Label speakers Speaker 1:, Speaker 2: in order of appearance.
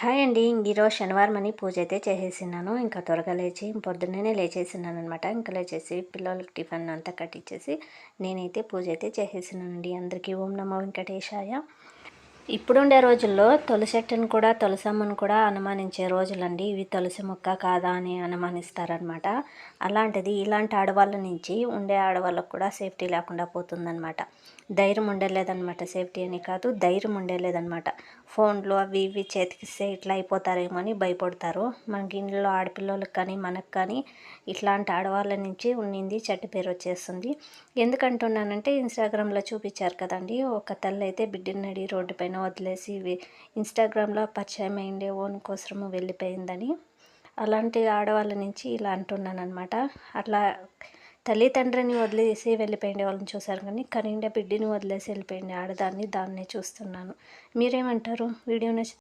Speaker 1: Hi అండి. ఈరోజు శనివారం అని పూజ అయితే చేసేసినాను. ఇంకా త్వరగా లేచి పొద్దున్నే లేచేసినాను అనమాట. ఇంకా లేచేసి పిల్లలకి టిఫిన్ అంతా కట్టించేసి నేనైతే పూజ అయితే చేసేసినానండి. అందరికీ ఓం నమో వెంకటేశాయ. ఇప్పుడుండే రోజుల్లో తులసి చెట్టును కూడా తులసమ్మను కూడా అనుమానించే రోజులండి ఇవి. తులసి మొక్క కాదా అని అనుమానిస్తారనమాట. అలాంటిది ఇలాంటి ఆడవాళ్ళ నుంచి ఉండే ఆడవాళ్ళకు కూడా సేఫ్టీ లేకుండా పోతుందనమాట. ధైర్యం ఉండలేదన్నమాట. సేఫ్టీ అని కాదు, ధైర్యం ఉండలేదన్నమాట. ఫోన్లు అవి ఇవి చేతికిస్తే ఇట్లా అయిపోతారేమో అని భయపడతారు. మనకి ఇంట్లో ఆడపిల్లలకు కానీ మనకు కానీ ఇట్లాంటి ఆడవాళ్ళ నుంచి ఉండింది చెడ్డ పేరు వచ్చేస్తుంది. ఎందుకంటున్నానంటే ఇన్స్టాగ్రామ్లో చూపించారు కదండి, ఒక తల్లి అయితే బిడ్డని నడి రోడ్డు పైన వదిలేసి ఇన్స్టాగ్రామ్లో పరిచయం అయిండే ఓన్ కోసము వెళ్ళిపోయిందని. అలాంటి ఆడవాళ్ళ నుంచి ఇలా అంటున్నాను అనమాట. అట్లా తల్లిదండ్రిని వదిలేసి వెళ్ళిపోయిండే వాళ్ళని చూశారు, కానీ కనిండే బిడ్డని వదిలేసి వెళ్ళిపోయిండే ఆడదాన్ని దాన్నే చూస్తున్నాను. మీరేమంటారు? వీడియో నచ్చి